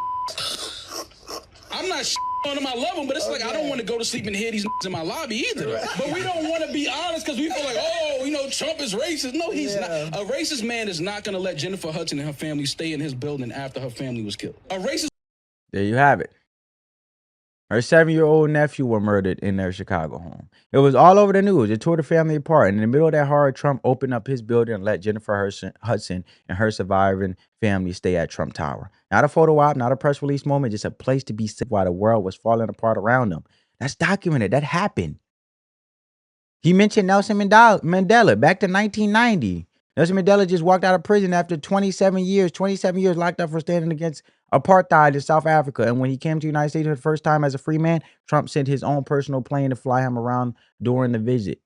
Speaker 2: I'm not on them, I love them, but it's like I don't want to go to sleep and hear these in my lobby either. Right. But we don't want to be honest because we feel like, oh, you know, Trump is racist. No, he's not. A racist man is not going to let Jennifer Hudson and her family stay in his building after her family was killed. A racist.
Speaker 4: There you have it. Her 7-year-old nephew were murdered in their Chicago home. It was all over the news. It tore the family apart. And in the middle of that horror, Trump opened up his building and let Jennifer Hudson and her surviving family stay at Trump Tower. Not a photo op, not a press release moment, just a place to be safe while the world was falling apart around them. That's documented. That happened. He mentioned Nelson Mandela back to 1990. Nelson Mandela just walked out of prison after 27 years locked up for standing against apartheid in South Africa. And when he came to the United States for the first time as a free man, Trump sent his own personal plane to fly him around during that visit,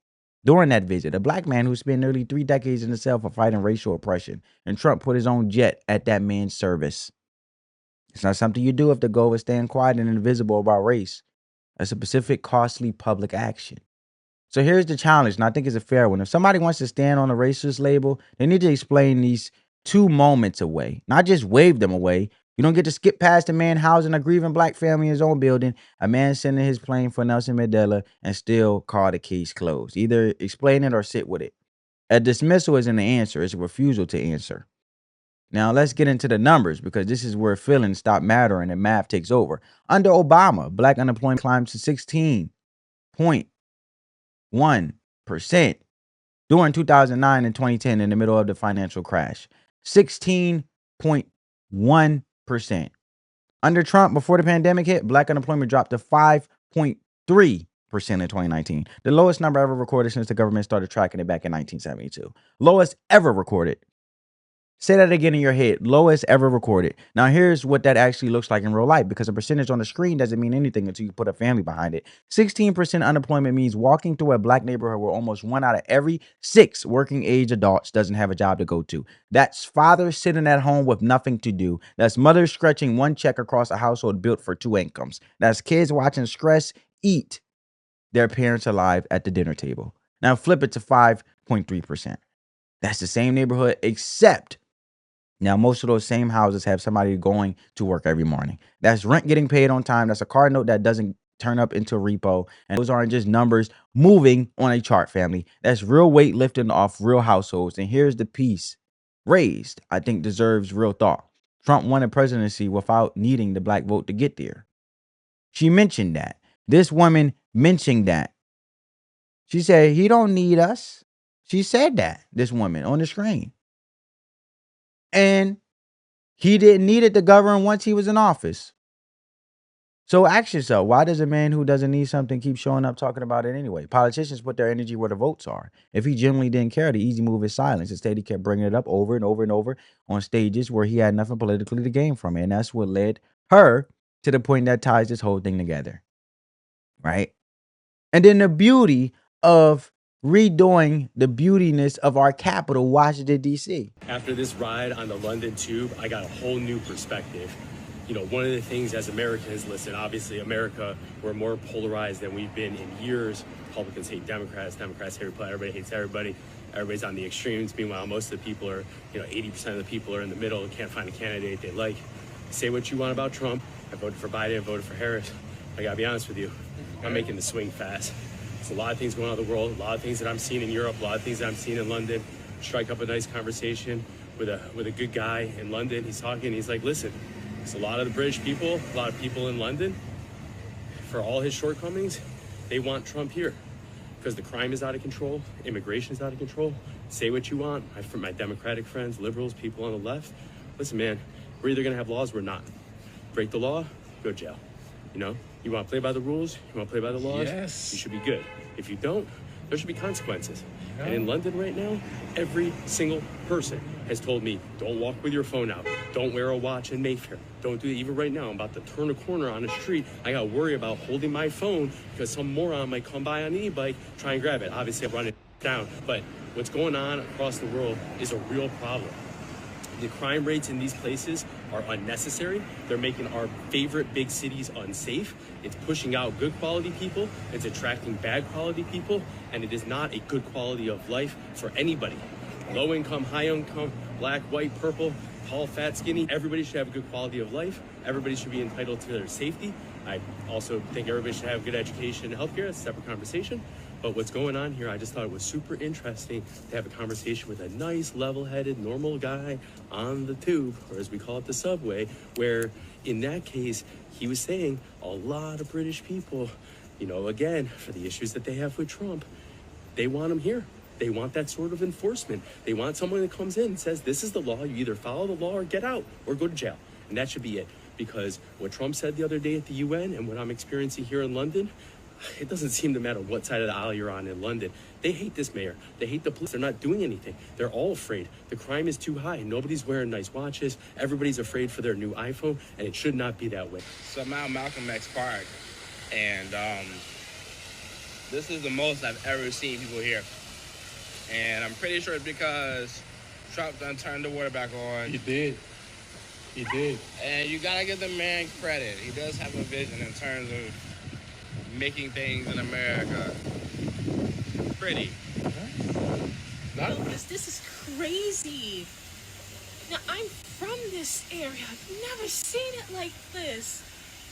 Speaker 4: a black man who spent nearly 3 decades in the cell for fighting racial oppression. And Trump put his own jet at that man's service. It's not something you do if the goal is staying quiet and invisible about race. That's a specific, costly public action. So here's the challenge, and I think it's a fair one. If somebody wants to stand on a racist label, they need to explain these 2 moments away, not just wave them away. You don't get to skip past a man housing a grieving black family in his own building, a man sending his plane for Nelson Mandela, and still call the case closed. Either explain it or sit with it. A dismissal isn't the answer. It's a refusal to answer. Now, let's get into the numbers because this is where feelings stop mattering and math takes over. Under Obama, black unemployment climbed to 16.1% during 2009 and 2010 in the middle of the financial crash. 16.1%. Under Trump, before the pandemic hit, black unemployment dropped to 5.3% in 2019. The lowest number ever recorded since the government started tracking it back in 1972. Lowest ever recorded. Say that again in your head. Lowest ever recorded. Now, here's what that actually looks like in real life, because a percentage on the screen doesn't mean anything until you put a family behind it. 16% unemployment means walking through a black neighborhood where almost 1 out of every 6 working age adults doesn't have a job to go to. That's fathers sitting at home with nothing to do. That's mothers stretching 1 check across a household built for 2 incomes. That's kids watching stress eat their parents alive at the dinner table. Now flip it to 5.3%. That's the same neighborhood, except now most of those same houses have somebody going to work every morning. That's rent getting paid on time. That's a car note that doesn't turn up into a repo. And those aren't just numbers moving on a chart, family. That's real weight lifting off real households. And here's the piece raised, I think deserves real thought. Trump won the presidency without needing the black vote to get there. She mentioned that. This woman mentioned that. She said, he don't need us. She said that, this woman on the screen. And he didn't need it to govern once he was in office. So ask yourself, why does a man who doesn't need something keep showing up talking about it anyway? Politicians put their energy where the votes are. If he genuinely didn't care, the easy move is silence. Instead, he kept bringing it up over and over and over on stages where he had nothing politically to gain from it. And that's what led her to the point that ties this whole thing together. Right? And then the beauty of redoing the beautiness of our capital, Washington, D.C.
Speaker 11: After this ride on the London Tube, I got a whole new perspective. You know, one of the things as Americans, listen, obviously America, we're more polarized than we've been in years. Republicans hate Democrats, Democrats hate Republicans, everybody hates everybody. Everybody's on the extremes. Meanwhile, most of the people are, 80% of the people are in the middle and can't find a candidate they like. Say what you want about Trump. I voted for Biden, I voted for Harris. I gotta be honest with you, I'm making the swing fast. There's a lot of things going on in the world, a lot of things that I'm seeing in Europe, a lot of things that I'm seeing in London. Strike up a nice conversation with a good guy in London. He's talking, he's like, listen, there's a lot of the British people, a lot of people in London, for all his shortcomings, they want Trump here because the crime is out of control, immigration is out of control. Say what you want. From my Democratic friends, liberals, people on the left, listen, man, we're either gonna have laws or we're not. Break the law, go to jail. You want to play by the rules, you want to play by the laws,
Speaker 2: Yes.
Speaker 11: You should be good. If you don't, there should be consequences. Yeah. And in London right now, every single person has told me, don't walk with your phone out, don't wear a watch in Mayfair, don't do it. Even right now, I'm about to turn a corner on the street, I got to worry about holding my phone because some moron might come by on an e-bike, try and grab it. Obviously, I'm running. down. But what's going on across the world is a real problem. The crime rates in these places are unnecessary. They're making our favorite big cities unsafe. It's pushing out good quality people. It's attracting bad quality people. And it is not a good quality of life for anybody. Low income, high income, black, white, purple, tall, fat, skinny. Everybody should have a good quality of life. Everybody should be entitled to their safety. I also think everybody should have good education and healthcare. It's a separate conversation. But what's going on here, I just thought it was super interesting to have a conversation with a nice, level-headed, normal guy on the tube, or as we call it, the subway, where in that case, he was saying a lot of British people, you know, again, for the issues that they have with Trump, they want him here. They want that sort of enforcement. They want someone that comes in and says, this is the law. You either follow the law or get out or go to jail. And that should be it. Because what Trump said the other day at the UN and what I'm experiencing here in London, it doesn't seem to matter what side of the aisle you're on in London. They hate this mayor. They hate the police. They're not doing anything. They're all afraid. The crime is too high. Nobody's wearing nice watches. Everybody's afraid for their new iPhone, and it should not be that way.
Speaker 12: So I'm out Malcolm X Park, and this is the most I've ever seen people here. And I'm pretty sure it's because Trump done turned the water back on.
Speaker 2: He did. He did.
Speaker 12: And you gotta give the man credit. He does have a vision in terms of making things in America pretty.
Speaker 13: This is crazy. Now, I'm from this area. I've never seen it like this.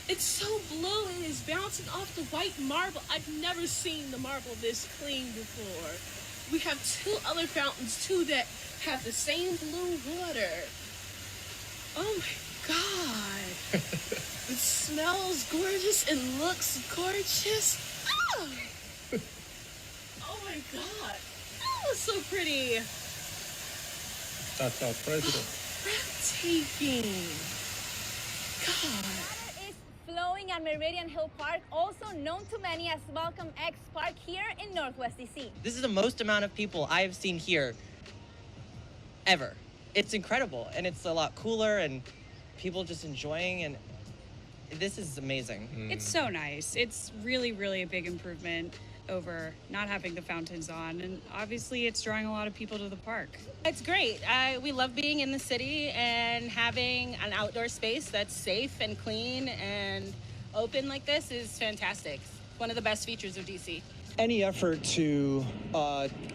Speaker 13: It's so blue and it's bouncing off the white marble. I've never seen the marble this clean before. We have two other fountains, too, that have the same blue water. Oh, my God. It smells gorgeous and looks gorgeous. Oh, oh my God. Oh, it's so pretty.
Speaker 2: That's our president.
Speaker 13: Breathtaking. God.
Speaker 14: Water is flowing at Meridian Hill Park, also known to many as Malcolm X Park here in Northwest DC.
Speaker 15: This is the most amount of people I have seen here ever. It's incredible, and it's a lot cooler, and people just enjoying, and this is amazing.
Speaker 16: It's so nice. It's really, really a big improvement over not having the fountains on, and obviously it's drawing a lot of people to the park.
Speaker 17: It's great. We love being in the city and having an outdoor space that's safe and clean and open like this is fantastic. One of the best features of DC.
Speaker 18: Any effort to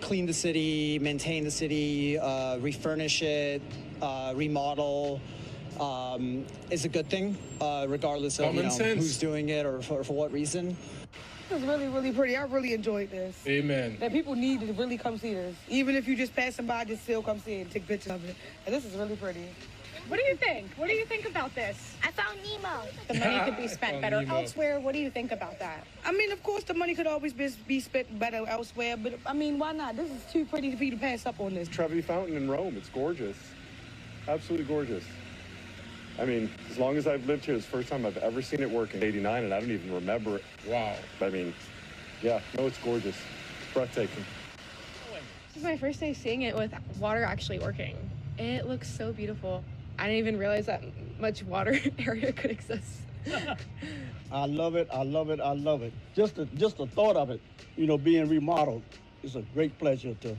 Speaker 18: clean the city, maintain the city, refurnish it, remodel, is a good thing, regardless of who's doing it or for what reason.
Speaker 19: It was really, really pretty. I really enjoyed this.
Speaker 2: Amen.
Speaker 19: That people need to really come see this. Even if you just passing by, just still come see it and take pictures of it. And this is really pretty.
Speaker 17: What do you think? What do you think about this?
Speaker 14: I found Nemo.
Speaker 17: The money could be spent better elsewhere. What do you think about that?
Speaker 19: I mean, of course, the money could always be spent better elsewhere, but I mean, why not? This is too pretty for you to pass up on this.
Speaker 20: Trevi Fountain in Rome, it's gorgeous. Absolutely gorgeous. I mean, as long as I've lived here, it's the first time I've ever seen it work in '89, and I don't even remember it.
Speaker 2: Wow.
Speaker 20: I mean, yeah, no, it's gorgeous. It's breathtaking.
Speaker 21: This is my first day seeing it with water actually working. It looks so beautiful. I didn't even realize that much water area could exist.
Speaker 22: I love it, I love it, I love it. Just the thought of it, you know, being remodeled is a great pleasure to,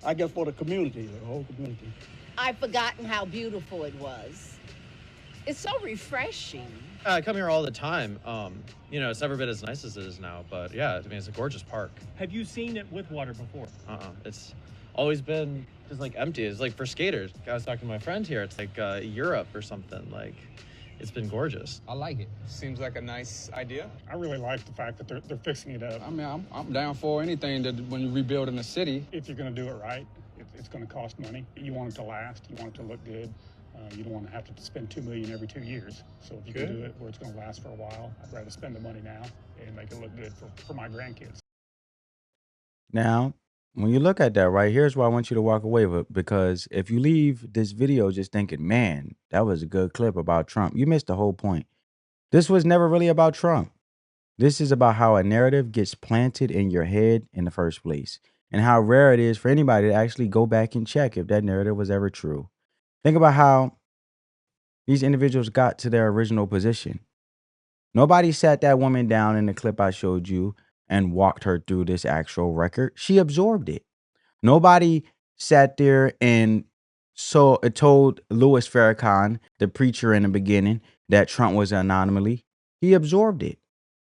Speaker 22: I guess, for the community, the whole community.
Speaker 23: I've forgotten how beautiful it was. It's so refreshing.
Speaker 24: I come here all the time. You know, it's never been as nice as it is now, but yeah, I mean, it's a gorgeous park.
Speaker 25: Have you seen it with water before?
Speaker 24: It's always been just like empty. It's like for skaters. I was talking to my friend here. It's like Europe or something. Like, it's been gorgeous.
Speaker 26: I like it. Seems like a nice idea.
Speaker 27: I really like the fact that they're fixing it up.
Speaker 26: I mean, I'm down for anything that when you're rebuilding a city.
Speaker 27: If you're going to do it right, it's going to cost money. You want it to last. You want it to look good. You don't want to have to spend $2 million every 2 years. So if you can do it where it's going to last for a while, I'd rather spend the money now and make it look good for my grandkids.
Speaker 4: Now, when you look at that, right, here's why I want you to walk away with, because if you leave this video just thinking, man, that was a good clip about Trump, you missed the whole point. This was never really about Trump. This is about how a narrative gets planted in your head in the first place, and how rare it is for anybody to actually go back and check if that narrative was ever true. Think about how these individuals got to their original position. Nobody sat that woman down in the clip I showed you and walked her through this actual record. She absorbed it. Nobody sat there and told Louis Farrakhan, the preacher in the beginning, that Trump was an anomaly. He absorbed it.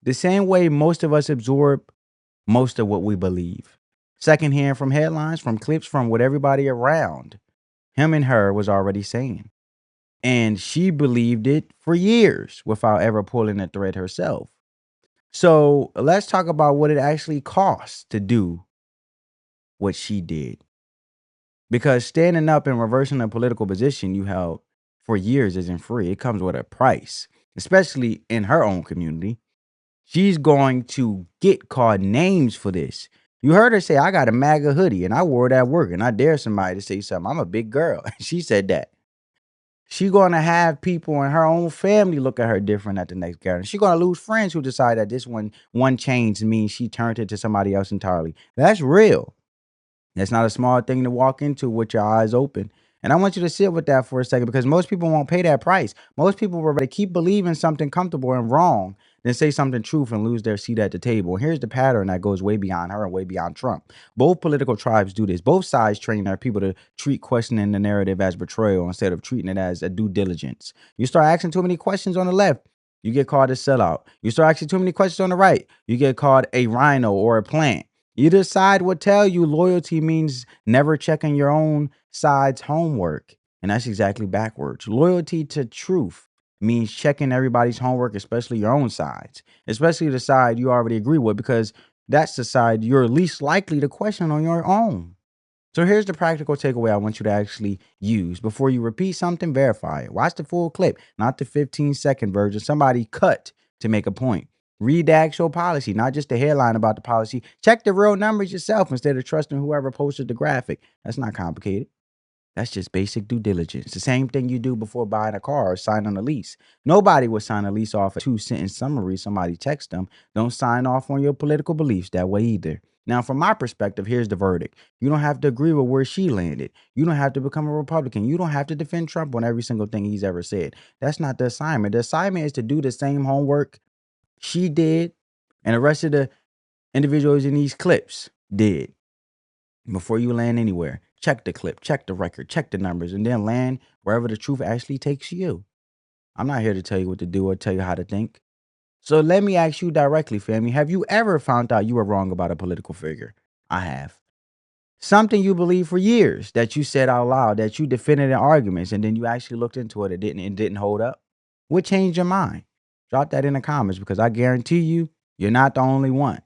Speaker 4: The same way most of us absorb most of what we believe. Secondhand from headlines, from clips, from what everybody around him and her was already saying. And she believed it for years without ever pulling a thread herself. So let's talk about what it actually costs to do what she did. Because standing up and reversing a political position you held for years isn't free. It comes with a price, especially in her own community. She's going to get called names for this. You heard her say, I got a MAGA hoodie and I wore it at work, and I dare somebody to say something. I'm a big girl. She said that. She's going to have people in her own family look at her different at the next gathering. She's going to lose friends who decide that this one change means she turned it to somebody else entirely. That's real. That's not a small thing to walk into with your eyes open. And I want you to sit with that for a second, because most people won't pay that price. Most people will rather keep believing something comfortable and wrong than say something truth and lose their seat at the table. And here's the pattern that goes way beyond her and way beyond Trump. Both political tribes do this. Both sides train their people to treat questioning the narrative as betrayal instead of treating it as a due diligence. You start asking too many questions on the left, you get called a sellout. You start asking too many questions on the right, you get called a rhino or a plant. Either side will tell you loyalty means never checking your own side's homework. And that's exactly backwards. Loyalty to truth means checking everybody's homework, especially your own sides, especially the side you already agree with, because that's the side you're least likely to question on your own. So here's the practical takeaway I want you to actually use. Before you repeat something, verify it. Watch the full clip, not the 15-second version somebody cut to make a point. Read the actual policy, not just the headline about the policy. Check the real numbers yourself instead of trusting whoever posted the graphic. That's not complicated. That's just basic due diligence. The same thing you do before buying a car or signing a lease. Nobody would sign a lease off a 2-sentence summary somebody texts them. Don't sign off on your political beliefs that way either. Now, from my perspective, here's the verdict. You don't have to agree with where she landed. You don't have to become a Republican. You don't have to defend Trump on every single thing he's ever said. That's not the assignment. The assignment is to do the same homework she did and the rest of the individuals in these clips did. Before you land anywhere, check the clip, check the record, check the numbers, and then land wherever the truth actually takes you. I'm not here to tell you what to do or tell you how to think. So let me ask you directly, family. Have you ever found out you were wrong about a political figure? I have. Something you believed for years that you said out loud, that you defended in arguments, and then you actually looked into it, it didn't hold up. What changed your mind? Drop that in the comments, because I guarantee you, you're not the only one.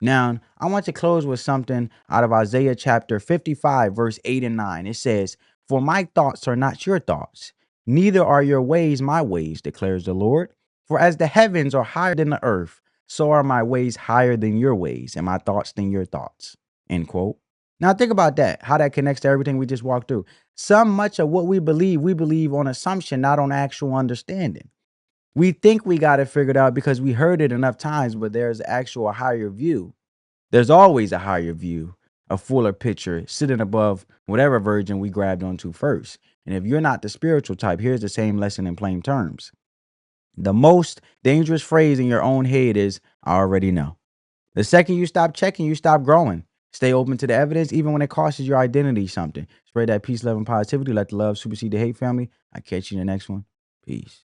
Speaker 4: Now, I want to close with something out of Isaiah chapter 55, verse 8 and 9. It says, "For my thoughts are not your thoughts, neither are your ways my ways, declares the Lord. For as the heavens are higher than the earth, so are my ways higher than your ways, and my thoughts than your thoughts." End quote. Now think about that, how that connects to everything we just walked through. Much of what we believe on assumption, not on actual understanding. We think we got it figured out because we heard it enough times, but there's actual higher view. There's always a higher view, a fuller picture sitting above whatever virgin we grabbed onto first. And if you're not the spiritual type, here's the same lesson in plain terms. The most dangerous phrase in your own head is, I already know. The second you stop checking, you stop growing. Stay open to the evidence, even when it costs your identity something. Spread that peace, love, and positivity. Let the love supersede the hate, family. I'll catch you in the next one. Peace.